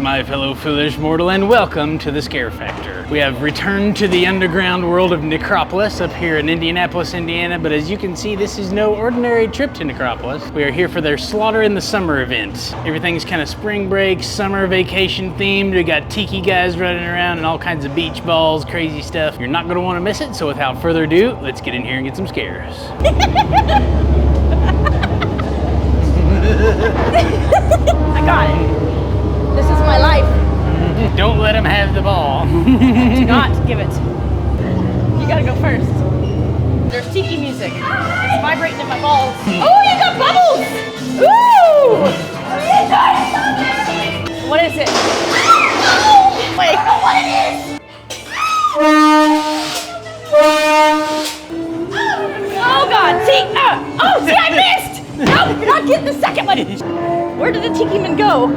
my fellow foolish mortal, and welcome to the Scare Factor. We have returned to the underground world of Necropolis up here in Indianapolis, Indiana, but as you can see, this is no ordinary trip to Necropolis. We are here for their Slaughter in the Summer event. Everything's kind of spring break, summer vacation themed. We got tiki guys running around and all kinds of beach balls, crazy stuff. You're not gonna wanna miss it, so without further ado, let's get in here and get some scares. I got it. This is my life. Don't let him have the ball. Do not give it. You gotta go first. There's tiki music. It's vibrating in my balls. Oh, you got bubbles! Ooh! What is it? Wait. What it is? Oh God! See? Oh, see, I missed! No, you're not getting the second one. Where did the tiki man go?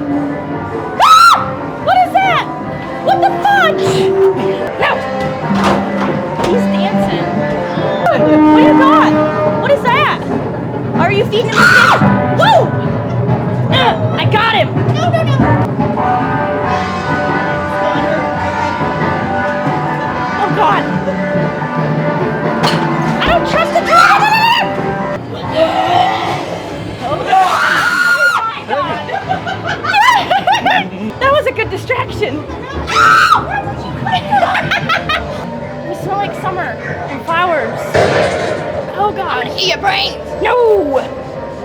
Ah! What is that? What the fudge? No! He's dancing. Oh my God! What is that? Are you feeding him the fish? Whoa! I got him! No, no, no! Oh God! I don't trust the tiki. That was a good distraction. You smell like summer and flowers. Oh God. I'm gonna eat your brains. No!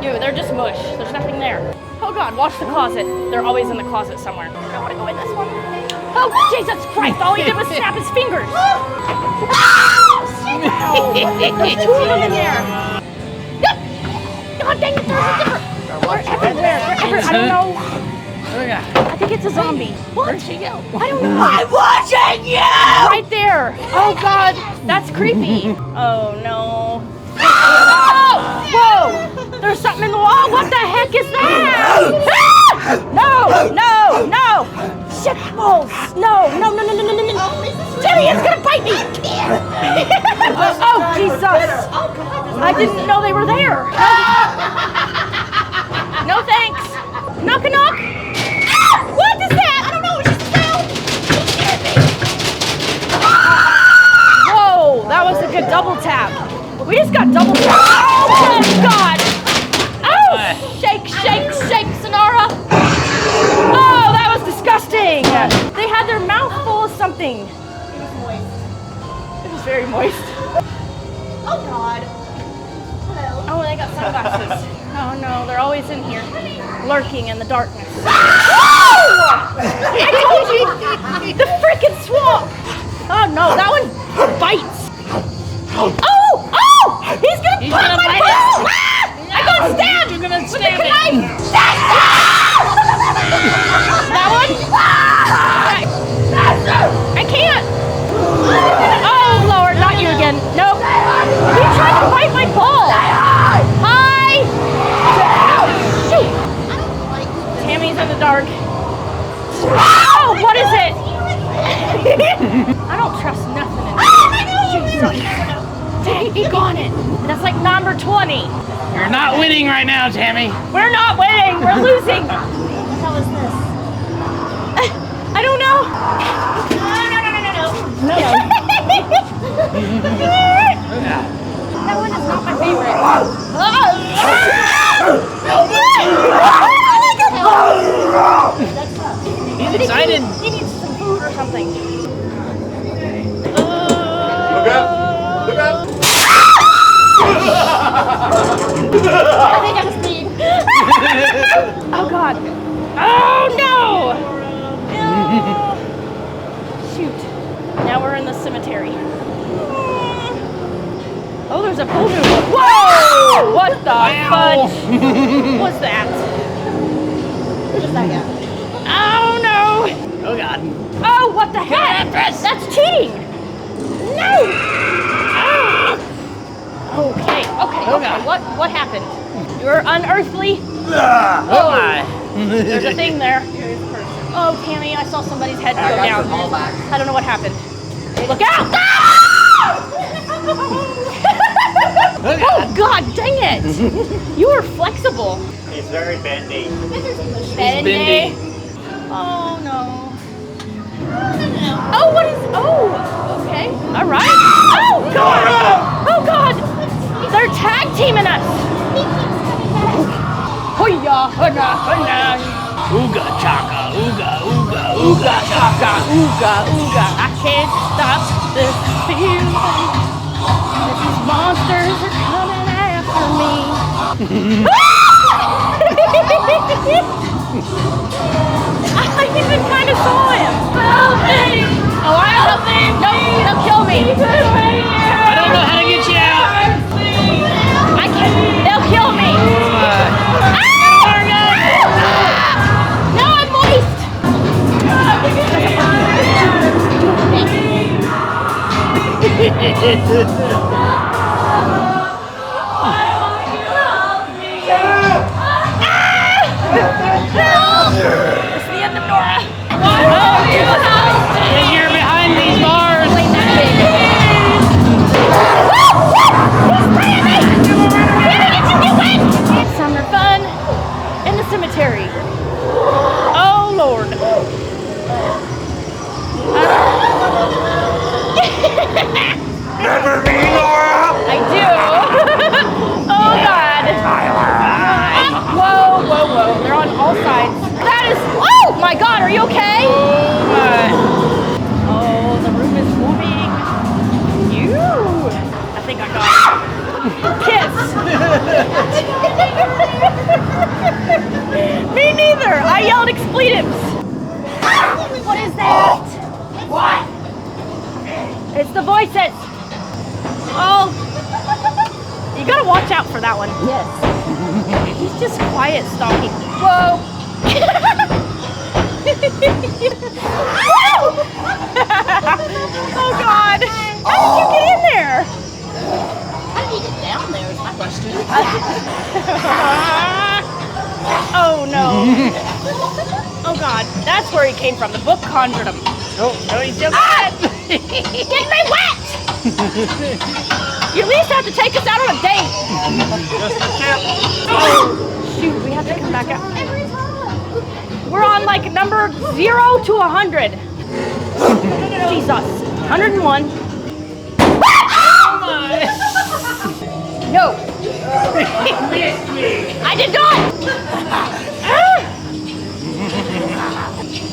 Dude, they're just mush. There's nothing there. Oh God, watch the closet. They're always in the closet somewhere. I wanna go in this one. Oh Jesus Christ, all he did was snap his fingers. There's two of them in there. God dang it, there's a different. They're everywhere. They're everywhere. I don't know. I think it's a zombie. Where'd she go? I don't know. I'm watching you! Right there. Oh God, that's creepy. Oh no. Oh! Whoa! There's something in the wall. What the heck is that? No! No! No! Shit balls! No! No! No! No! No! No! No! Jimmy, it's gonna bite me! Oh Jesus! I didn't know they were there. No thanks. Knock a knock. What is that? I don't know. It just fell. It scared me. Whoa, that was a good double tap. We just got double tap. Oh my God. Oh, shake, shake, shake, Sonara. Oh, that was disgusting. They had their mouth full of something. It was moist. It was very moist. Oh God. Hello. Oh, they got sunglasses. Oh no, they're always in here, lurking in the darkness. I told you! The frickin' swamp! Oh no, that one bites. Oh! Oh! He's gonna bite my ball! I got stabbed! You're gonna stab it! That one? I can't! Oh Lord, not you again. Nope. He tried to bite my ball! Hi! Shoot! Tammy's in the dark. Oh, what is it? I don't trust nothing in here. Dang, he got it. That's like number 20. You're not winning right now, Tammy. We're not winning. We're losing. What the hell is this? I don't know. No. That one is not my favorite. He's excited. He needs some food or something. Look out! Look out! I think I'm asleep. Oh God. Oh no! Shoot. Now we're in the cemetery. Oh, there's a pool noodle. Whoa! What the fudge? What's that? What is that? Oh no! Oh God. Oh, what the heck? That's cheating! No! Oh. Okay. What happened? You're unearthly? Oh my. There's a thing there. Oh, Tammy, I saw somebody's head go down. I don't know what happened. Look out! Oh God, dang it! You were flexible. He's very bendy. Bendy. Oh no. Oh, what is? Oh, okay. All right. Oh God. Oh God. They're tag teaming us. Hoo-ya, hoo-ya, hoo-ya. Ooga chaka, ooga, ooga, ooga chaka. Ooga, ooga. I can't stop this feeling. These monsters are coming after me. I even kind of saw him. Help me! Oh, I help me! No, he'll kill me. I don't know how to get you out. I can't. They'll kill me. No, I'm moist. It's the end of Nora. And you're behind these bars. Summer fun in the cemetery. Oh Lord. Remember me, Laura? I do. Oh God. Whoa, whoa, whoa. They're on all sides. That is. Oh my God. Are you okay? Oh, the room is moving. You. I think I got it. Kiss. Me neither. I yelled expletives. What is that? What? It's the voices. Oh. You gotta watch out for that one. Yes. He's just quiet stalking. Whoa. Oh God. How did you get in there? How do you get down there is my question. Oh no. Oh God. That's where he came from. The book conjured him. Oh, no, he's just Get me wet! You at least have to take us out on a date. Oh, shoot, we have to come back out. We're on like number 0 to 100. Jesus. 101. Oh my. No. I did not.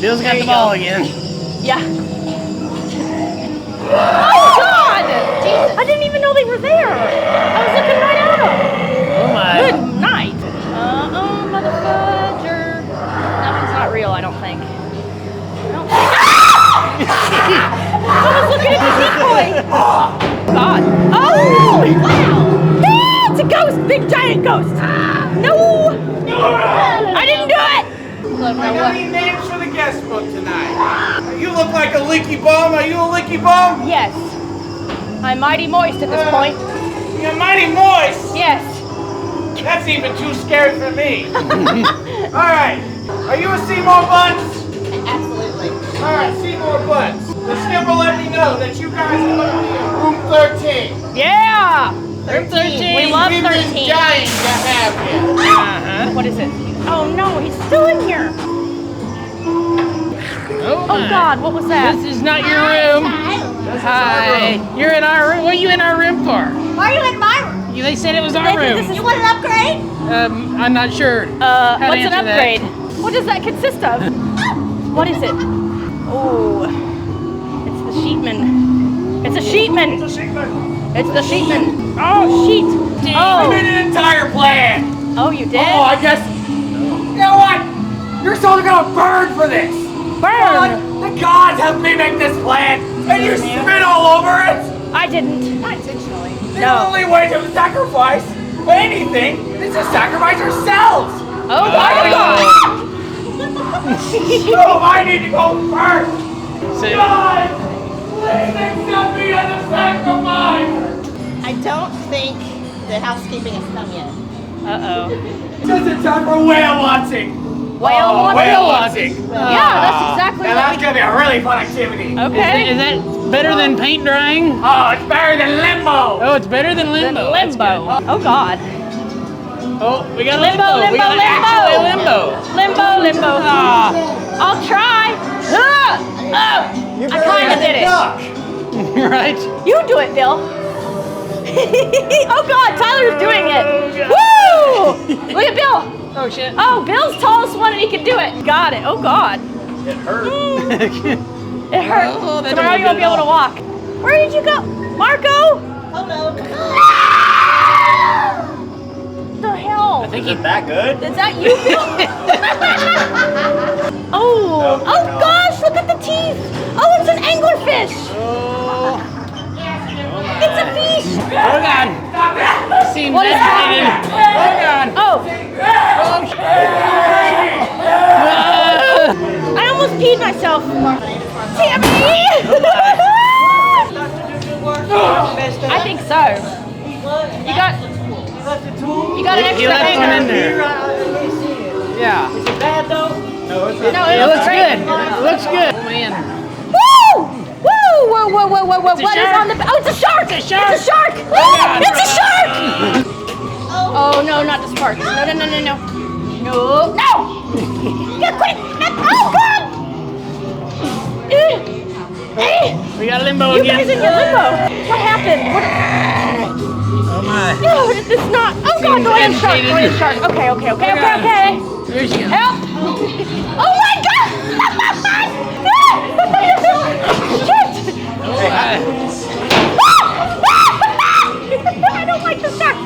Bill's got the ball again. Yeah. Oh God! I didn't even know they were there. I was looking right at them. Oh my. Good night. Oh, motherfucker. That one's not real, I don't think. I was looking at the decoy. God. Oh! Wow! Yeah, it's a ghost! Big giant ghost! No! I didn't do it! I got any names for the guest book tonight? You look like a leaky bum. Are you a leaky bum? Yes. I'm mighty moist at this point. You're mighty moist. Yes. That's even too scary for me. All right. Are you a Seymour Bunce? Absolutely. All right, Seymour Bunce. The skipper let me know that you guys are going to be in room 13. Yeah! 13. We love We've been 13. dying to have you. What is it? Oh no, he's still in here. Oh, Oh God, what was that? This is not your room. Hi. You're in our room. What are you in our room for? Why are you in my room? They said it was our room. You want an upgrade? I'm not sure. how to What's an answer that. upgrade? What does that consist of? What is it? Oh, it's the sheepman. It's a sheepman. It's a secret. It's the sheepman. Oh, sheet. I Oh, made an entire plan. oh, you did? Oh, I guess. You know what? You're totally gonna burn for this. Burn. The gods helped me make this plan, and you spit all over it. I didn't. Not intentionally. The only way to sacrifice anything is to sacrifice yourselves. Oh my God. So I need to go first. So- God, please accept me as a sacrifice. I don't think the housekeeping has come yet. Uh-oh. Just in time for whale watching. Whale watching? Whale watching. Yeah, that's exactly Now what that's gonna be a really fun activity. Okay. Is that better than paint drying? Oh, it's better than limbo. Oh, it's better than limbo. That's Limbo. good. Oh God. Oh, we got Limbo, limbo. We got limbo, actually limbo. Limbo, limbo. Ah, I'll try. I kind of did it. Right? You do it, Bill. Oh God, Tyler's doing it. Woo! Look at Bill. Oh shit. Oh, Bill's tallest one and he can do it. Got it. Oh God. It hurt. It hurt. Oh, that Tomorrow didn't you won't be get able it to walk. Where did you go? Marco? Oh no. The hell? I think Is it that good? Is that you, Bill? Oh, oh gosh, look at the teeth. Oh, it's an anglerfish. Oh. It's a fish. Oh God. Seems What is agitated. Oh God. Oh, I almost peed myself. Tammy! I think so. You got an He extra left one in hanger. there. Yeah. Is it bad though? No, it's No, It looks great. good. It looks good. Oh man. Woo! Woo! Whoa! Whoa! Whoa! Whoa! Whoa! It's a What is shark. on the? Oh, it's a shark! It's a shark. It's a shark! God. It's a shark! Oh no! Not the spark! No! No! No! No! No! No! No! Yeah, quit! Oh God! We got limbo You again. guys in your limbo. What happened? What? Oh my. No, it's not. Oh God! Go ahead, shark! Go ahead, shark! Okay! Okay! Okay! Okay! God. Okay! Here she goes. Help! Oh my God! Shit! Oh my. I don't like the shark.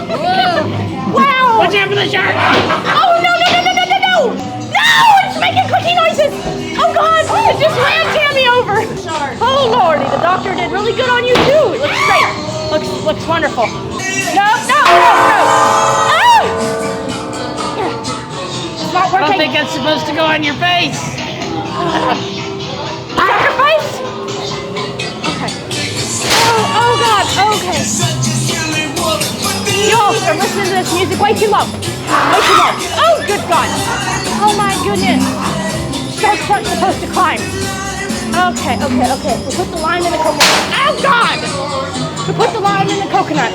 Whoa. Wow! Watch out for the shark. Oh no! No! No! No! No! No! No! No! It's making clicking noises. Oh God! It just ran Tammy over. Oh Lordy! The doctor did really good on you too. It looks great. Looks wonderful. No! No! No! No! Oh! It's not I don't working. think that's supposed to go on your face. Sacrifice? Okay. Oh God. Okay. Y'all are listening to this music way too low. Way too low. Oh, good God. Oh my goodness. Sharks aren't supposed to climb. Okay. We put the lime in the coconut. Oh God. We put the lime in the coconut.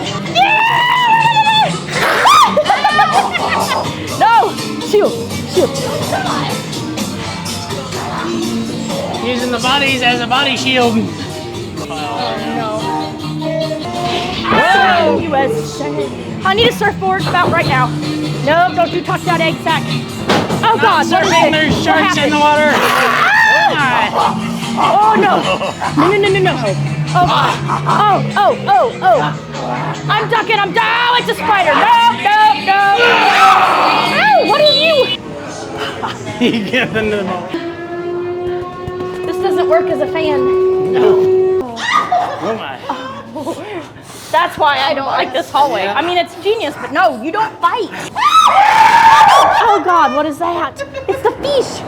No. Shield. Using the bodies as a body shield. Oh, USA. I need a surfboard about right now. No, don't you touch that egg sack. Oh God, what is Surfing, it? there's What sharks in the happened? water. Oh no. No. Oh. I'm ducking, I'm down. Oh, it's a spider. No. Oh, what are you? You get into the moment. This doesn't work as a fan. Oh my. That's why I don't like this hallway. I mean, it's genius, but no, you don't fight. Oh God, what is that? It's the fish.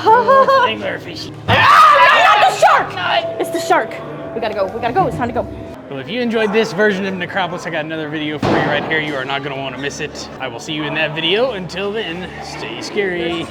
Anglerfish. Not the shark. It's the shark. We gotta go. It's time to go. Well, if you enjoyed this version of Necropolis, I got another video for you right here. You are not going to want to miss it. I will see you in that video. Until then, stay scary.